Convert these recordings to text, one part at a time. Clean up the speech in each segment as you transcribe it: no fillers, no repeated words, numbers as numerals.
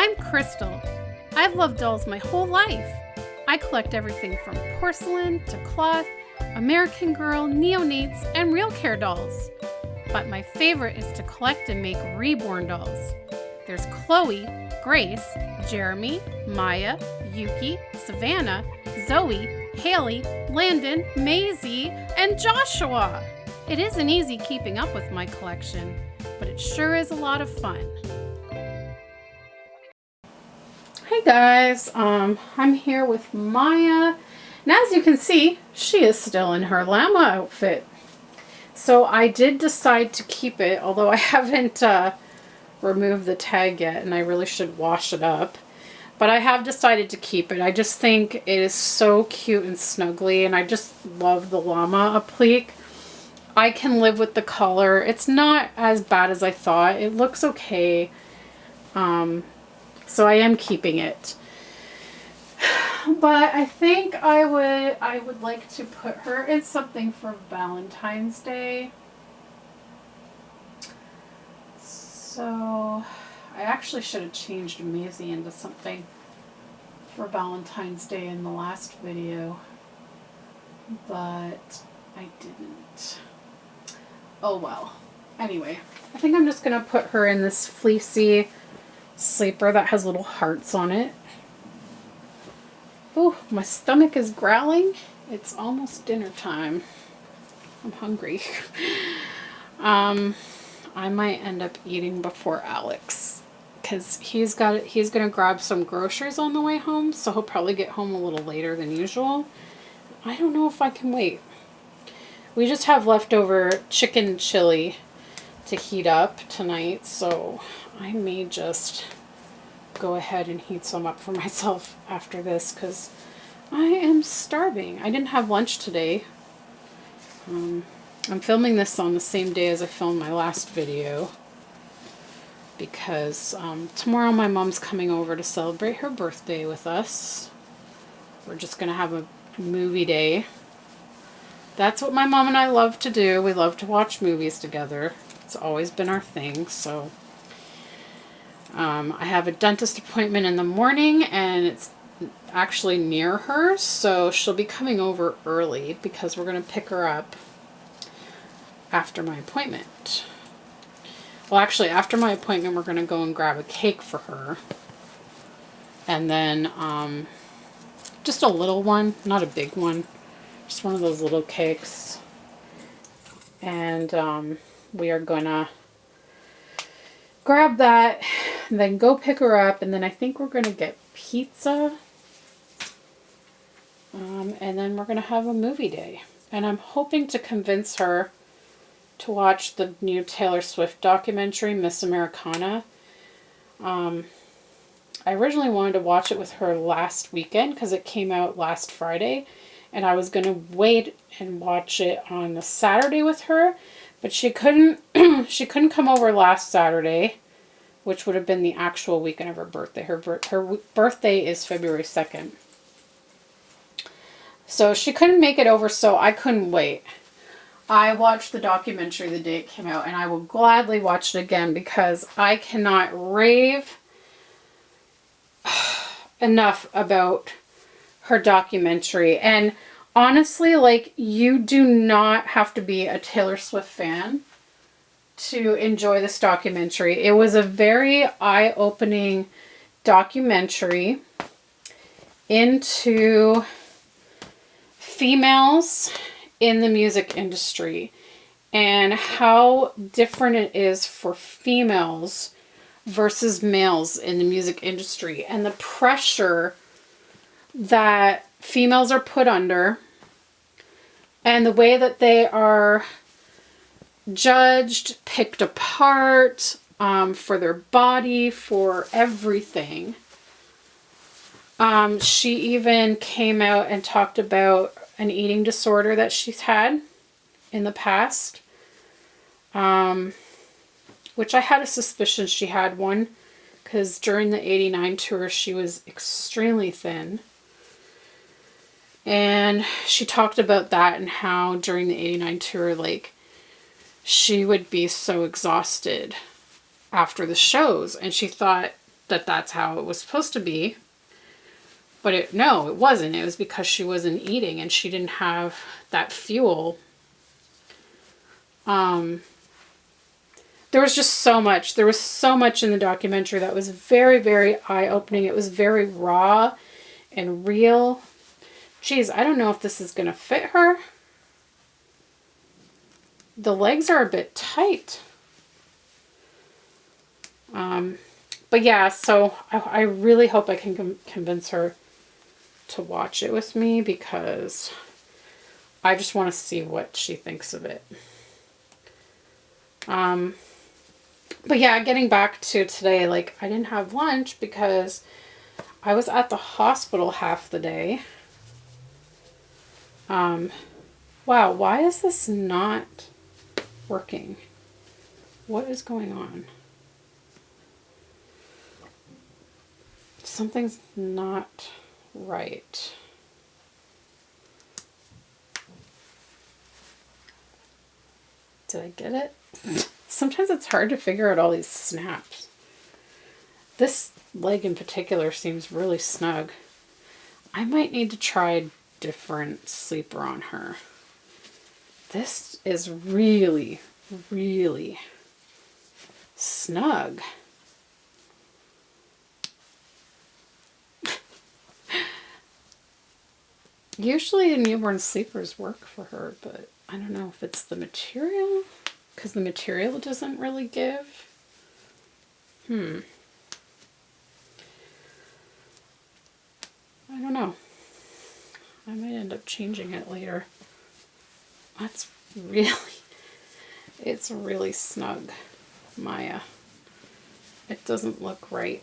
I'm Krystle. I've loved dolls my whole life. I collect everything from porcelain to cloth, American Girl, neonates, and real care dolls. But my favorite is to collect and make reborn dolls. There's Chloe, Grace, Jeremy, Maya, Yuki, Savannah, Zoe, Haley, Landon, Maisie, and Joshua. It isn't easy keeping up with my collection, but it sure is a lot of fun. Hey guys, I'm here with Maya, and as you can see, she is still in her llama outfit. So I did decide to keep it, although I haven't removed the tag yet, and I really should wash it up. But I have decided to keep it. I just think it is so cute and snuggly, and I just love the llama applique. I can live with the color. It's not as bad as I thought. It looks okay. So I am keeping it. But I think I would like to put her in something for Valentine's Day. So I actually should have changed Maisie into something for Valentine's Day in the last video, but I didn't. Oh well. Anyway, I think I'm just going to put her in this fleecy sleeper that has little hearts on it. Oh, my stomach is growling. It's almost dinner time. I'm hungry. I might end up eating before Alex because he's going to grab some groceries on the way home, so he'll probably get home a little later than usual. I don't know if I can wait. We just have leftover chicken chili to heat up tonight, so I may just go ahead and heat some up for myself after this because I am starving. I didn't have lunch today. I'm filming this on the same day as I filmed my last video because tomorrow my mom's coming over to celebrate her birthday with us. We're just going to have a movie day. That's what my mom and I love to do. We love to watch movies together. It's always been our thing. So I have a dentist appointment in the morning, and it's actually near her, so she'll be coming over early because we're going to pick her up after my appointment. Well, actually, after my appointment, we're going to go and grab a cake for her. And then just a little one, not a big one. Just one of those little cakes. And we are going to grab that and then go pick her up. And then I think we're going to get pizza. And then we're going to have a movie day. And I'm hoping to convince her to watch the new Taylor Swift documentary, Miss Americana. I originally wanted to watch it with her last weekend because it came out last Friday. And I was going to wait and watch it on the Saturday with her. But she couldn't come over last Saturday, which would have been the actual weekend of her birthday. Her birthday is February 2nd. So she couldn't make it over, so I couldn't wait. I watched the documentary the day it came out, and I will gladly watch it again because I cannot rave enough about her documentary. And honestly, like, you do not have to be a Taylor Swift fan to enjoy this documentary. It was a very eye-opening documentary into females in the music industry and how different it is for females versus males in the music industry, and the pressure that females are put under, and the way that they are judged, picked apart for their body, for everything. She even came out and talked about an eating disorder that she's had in the past, which I had a suspicion she had one because during the '89 tour she was extremely thin. And she talked about that and how during the '89 tour, like, she would be so exhausted after the shows, and she thought that that's how it was supposed to be. But no, it wasn't. It was because she wasn't eating and she didn't have that fuel. There was just so much. There was so much in the documentary that was very, very eye-opening. It was very raw and real. Geez, I don't know if this is going to fit her. The legs are a bit tight. But yeah, so I really hope I can convince her to watch it with me, because I just want to see what she thinks of it. But yeah, getting back to today, like, I didn't have lunch because I was at the hospital half the day. Wow, why is this not working? What is going on? Something's not right. Did I get it? Sometimes it's hard to figure out all these snaps. This leg in particular seems really snug. I might need to try a different sleeper on her. This is really, really snug. Usually the newborn sleepers work for her, but I don't know if it's the material, because the material doesn't really give. I don't know. I might end up changing it later. That's really, it's really snug, Maya. It doesn't look right.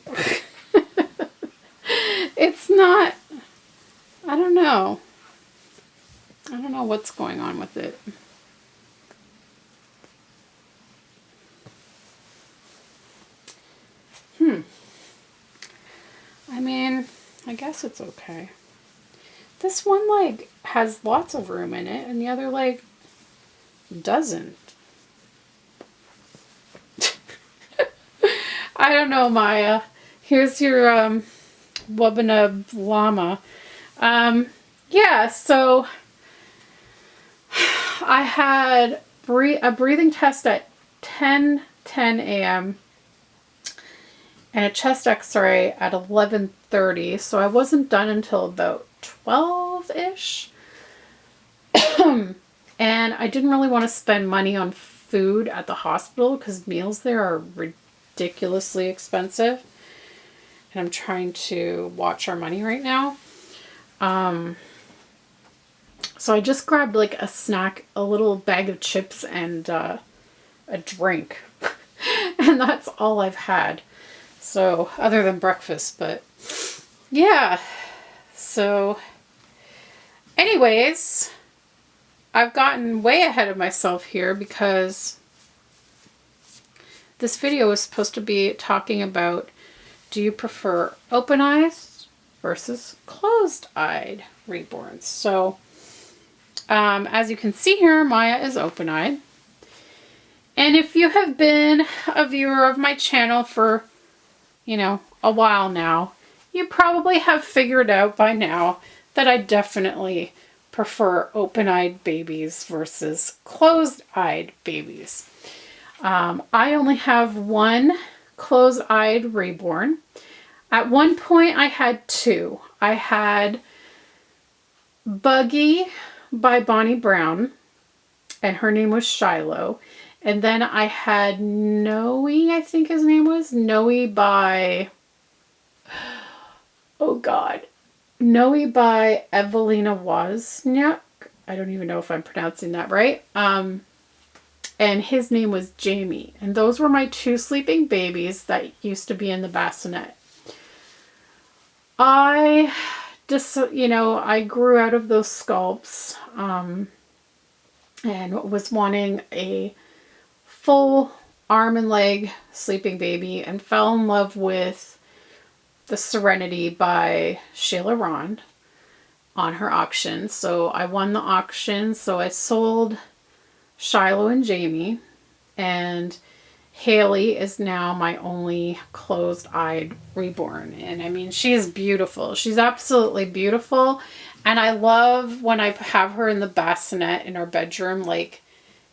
It's not, I don't know. I don't know what's going on with it. I mean, I guess it's okay. This one leg has lots of room in it, and the other leg doesn't. I don't know, Maya. Here's your Wubbanub llama. Yeah, so I had a breathing test at 10 a.m. and a chest x-ray at 11:30, so I wasn't done until about 12-ish. And I didn't really want to spend money on food at the hospital because meals there are ridiculously expensive. And I'm trying to watch our money right now. So I just grabbed like a snack, a little bag of chips and a drink. And that's all I've had. So other than breakfast, but yeah. So anyways, I've gotten way ahead of myself here because this video is supposed to be talking about, do you prefer open eyes versus closed-eyed reborns? So as you can see here, Maya is open-eyed. And if you have been a viewer of my channel for, you know, a while now, you probably have figured out by now that I definitely prefer open-eyed babies versus closed-eyed babies. I only have one closed-eyed reborn. At one point I had two. I had Buggy by Bonnie Brown, and her name was Shiloh. And then I had Noe, I think his name was. Noe by, oh God. Noe by Evelina Wozniak. I don't even know if I'm pronouncing that right. And his name was Jamie. And those were my two sleeping babies that used to be in the bassinet. I just, you know, I grew out of those sculpts and was wanting a full arm and leg sleeping baby and fell in love with the Serenity by Sheila Ron on her auction. So I won the auction. So I sold Shiloh and Jamie, and Haley is now my only closed-eyed reborn. And I mean, she is beautiful. She's absolutely beautiful. And I love when I have her in the bassinet in our bedroom. Like,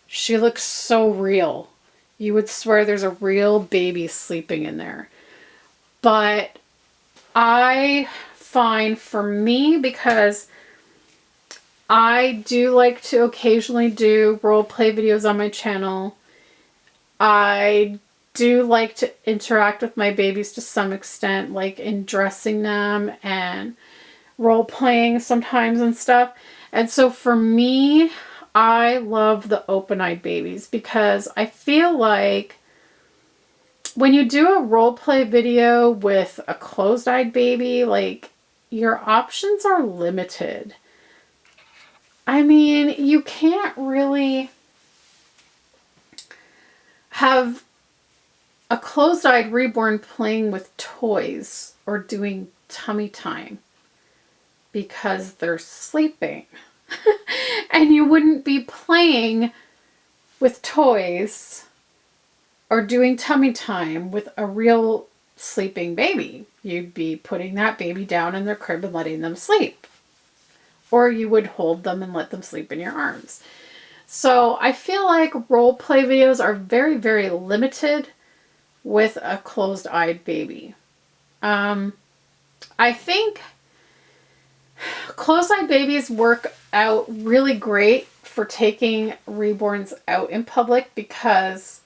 she looks so real. You would swear there's a real baby sleeping in there. But I find for me, because I do like to occasionally do role play videos on my channel, I do like to interact with my babies to some extent, like in dressing them and role playing sometimes and stuff. And so for me, I love the open-eyed babies because I feel like when you do a role play video with a closed-eyed baby, like, your options are limited. I mean, you can't really have a closed-eyed reborn playing with toys or doing tummy time because they're sleeping. And you wouldn't be playing with toys or doing tummy time with a real sleeping baby. You'd be putting that baby down in their crib and letting them sleep. Or you would hold them and let them sleep in your arms. So I feel like role play videos are very, very limited with a closed-eyed baby. I think closed-eyed babies work out really great for taking reborns out in public because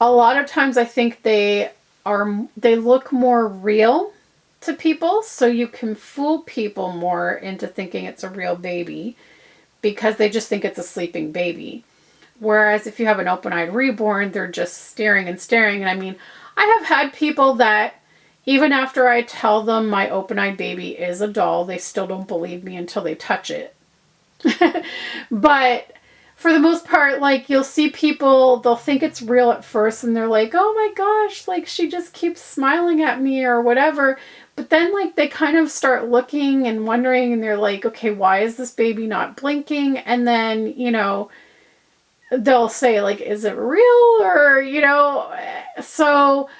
a lot of times I think they look more real to people, so you can fool people more into thinking it's a real baby because they just think it's a sleeping baby. Whereas if you have an open-eyed reborn, they're just staring and staring. And I mean, I have had people that even after I tell them my open-eyed baby is a doll, they still don't believe me until they touch it. But for the most part, like, you'll see people, they'll think it's real at first and they're like, oh my gosh, like, she just keeps smiling at me or whatever. But then, like, they kind of start looking and wondering and they're like, okay, why is this baby not blinking? And then, you know, they'll say, like, is it real? Or, you know, so,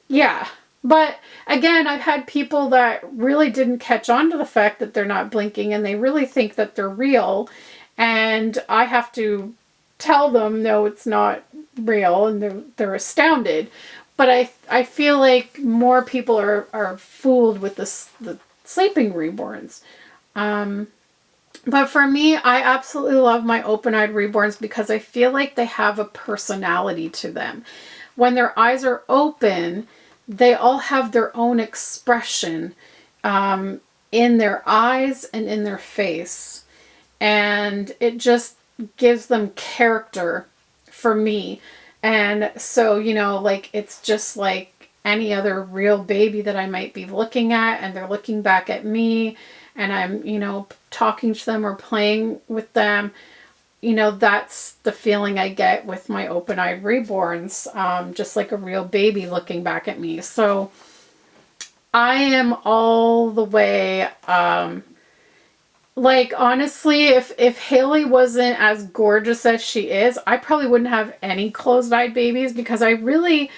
yeah. But again, I've had people that really didn't catch on to the fact that they're not blinking and they really think that they're real. And I have to tell them, no, it's not real. And they're astounded. But I feel like more people are fooled with the sleeping reborns. But for me, I absolutely love my open-eyed reborns because I feel like they have a personality to them. When their eyes are open, they all have their own expression in their eyes and in their face. And it just gives them character for me. And so, you know, like, it's just like any other real baby that I might be looking at and they're looking back at me and I'm, you know, talking to them or playing with them. You know, that's the feeling I get with my open-eyed reborns, just like a real baby looking back at me. So I am all the way, like, honestly, if Haley wasn't as gorgeous as she is, I probably wouldn't have any closed-eyed babies because I really,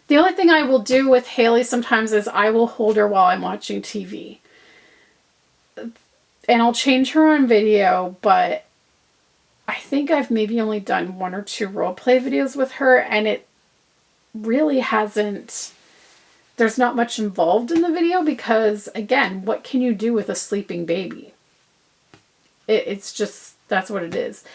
the only thing I will do with Haley sometimes is I will hold her while I'm watching TV. And I'll change her on video, but I think I've maybe only done 1 or 2 role play videos with her, and it really hasn't, there's not much involved in the video because, again, what can you do with a sleeping baby? It's just, that's what it is.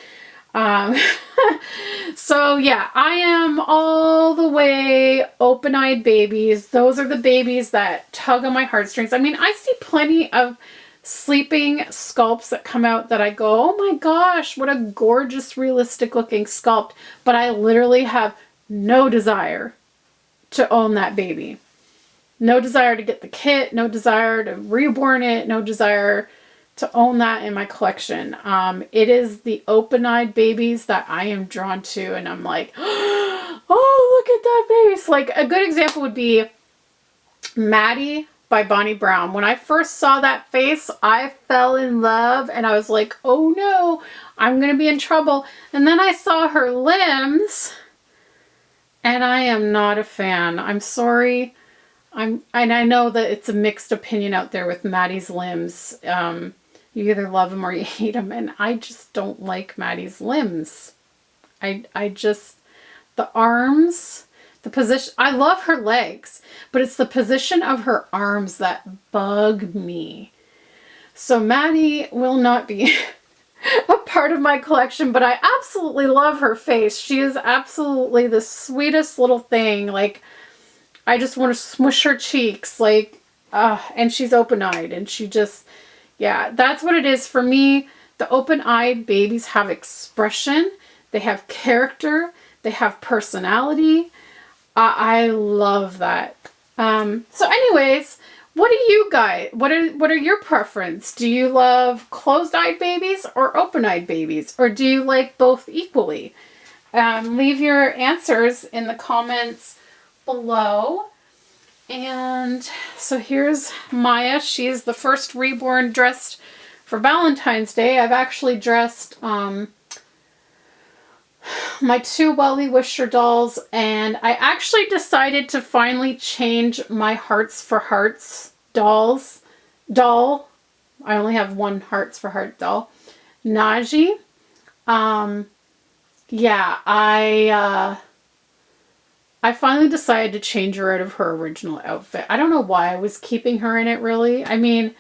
So yeah, I am all the way open-eyed babies. Those are the babies that tug on my heartstrings. I mean, I see plenty of sleeping sculpts that come out that I go, oh my gosh, what a gorgeous, realistic looking sculpt. But I literally have no desire to own that baby. No desire to get the kit, no desire to reborn it, no desire to own that in my collection. It is the open-eyed babies that I am drawn to, and I'm like, oh, look at that face. Like, a good example would be Maddie by Bonnie Brown. When I first saw that face, I fell in love, and I was like, oh no, I'm gonna be in trouble. And then I saw her limbs, And I am not a fan. I'm sorry. And I know that it's a mixed opinion out there with Maddie's limbs. You either love them or you hate them, and I just don't like Maddie's limbs. I just, the arms, the position, I love her legs, but it's the position of her arms that bug me. So Maddie will not be a part of my collection, but I absolutely love her face. She is absolutely the sweetest little thing. Like, I just want to smush her cheeks, like, and she's open-eyed, and she just, yeah, that's what it is for me. The open-eyed babies have expression, they have character, they have personality. I love that. So anyways, what do you guys, what are your preference? Do you love closed-eyed babies or open-eyed babies? Or do you like both equally? Leave your answers in the comments below. And so here's Maya. She's the first reborn dressed for Valentine's Day. I've actually dressed my 2 Welly Wisher dolls, and I actually decided to finally change my Hearts for Hearts doll. I only have one Hearts for Heart doll. Najee. Yeah, I finally decided to change her out of her original outfit. I don't know why I was keeping her in it, really. I mean,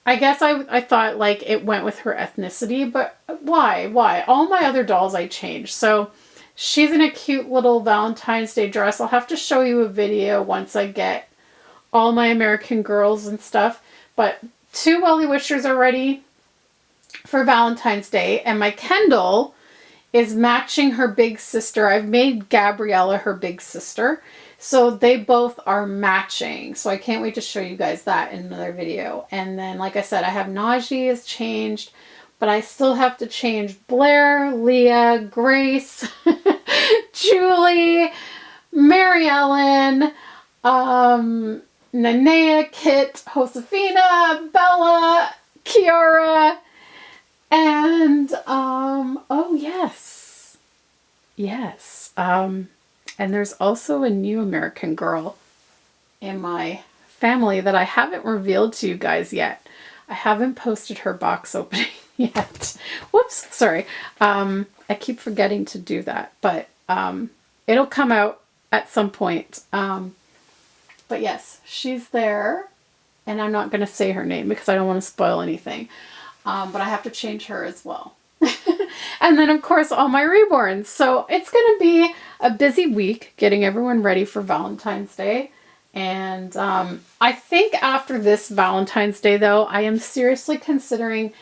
I guess I thought, like, it went with her ethnicity, but why? Why? All my other dolls I changed. So she's in a cute little Valentine's Day dress. I'll have to show you a video once I get all my American Girls and stuff. But 2 Welly Wishers are ready for Valentine's Day, and my Kendall is matching her big sister. I've made Gabriella her big sister. So they both are matching. So I can't wait to show you guys that in another video. And then, like I said, I have Najee is changed, but I still have to change Blair, Leah, Grace, Julie, Mary Ellen, Nanea, Kit, Josefina, Bella, Kiara, and, oh yes, and there's also a new American Girl in my family that I haven't revealed to you guys yet. I haven't posted her box opening yet. Whoops, sorry. I keep forgetting to do that, but it'll come out at some point. But yes, she's there, and I'm not going to say her name because I don't want to spoil anything. But I have to change her as well. And then, of course, all my reborns. So it's going to be a busy week getting everyone ready for Valentine's Day. And I think after this Valentine's Day, though, I am seriously considering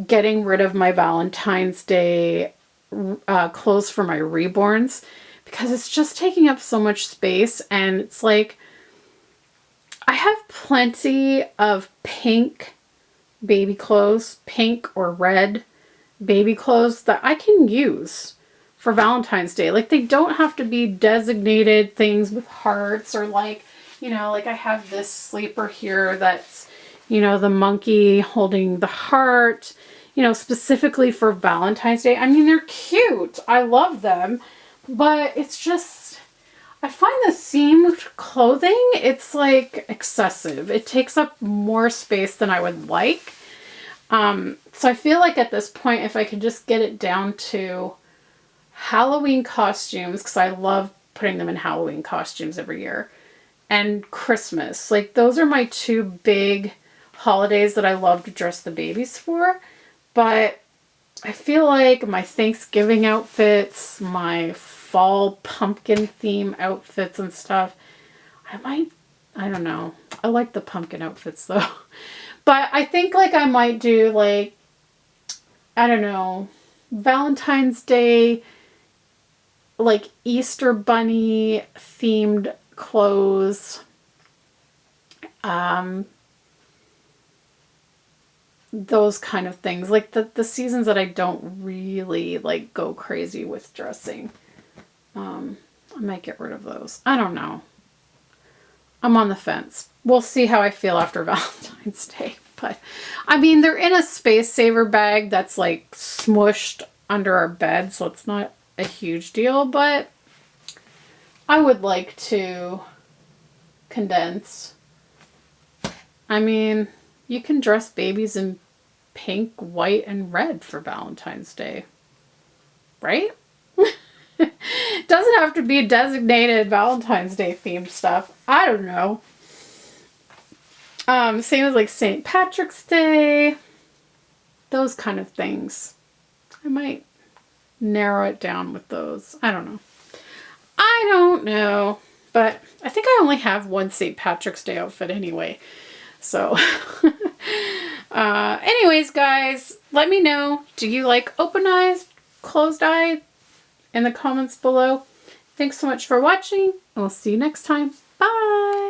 getting rid of my Valentine's Day clothes for my reborns, because it's just taking up so much space. And it's like, I have plenty of pink baby clothes, pink or red baby clothes that I can use for Valentine's Day. Like, they don't have to be designated things with hearts, or like, you know, like I have this sleeper here that's, you know, the monkey holding the heart, you know, specifically for Valentine's Day. I mean, they're cute. I love them, but it's just, I find the themed clothing, it's like excessive. It takes up more space than I would like. So I feel like at this point, if I could just get it down to Halloween costumes, because I love putting them in Halloween costumes every year, and Christmas. Like, those are my 2 big holidays that I love to dress the babies for. But I feel like my Thanksgiving outfits, my fall pumpkin theme outfits and stuff, I don't know. I like the pumpkin outfits though. But I think, like, I might do, like, I don't know, Valentine's Day, like, Easter Bunny themed clothes. Those kind of things. Like, the seasons that I don't really, like, go crazy with dressing. I might get rid of those. I don't know. I'm on the fence. We'll see how I feel after Valentine's Day. But, I mean, they're in a space saver bag that's, like, smushed under our bed, so it's not a huge deal. But I would like to condense. I mean, you can dress babies in pink, white, and red for Valentine's Day. Right? Doesn't have to be designated Valentine's Day themed stuff. I don't know. Same as like St. Patrick's Day. Those kind of things. I might narrow it down with those. I don't know. I don't know. But I think I only have one St. Patrick's Day outfit anyway. So, anyways, guys, let me know. Do you like open eyes, closed eye? In the comments below. Thanks so much for watching, and we'll see you next time. Bye!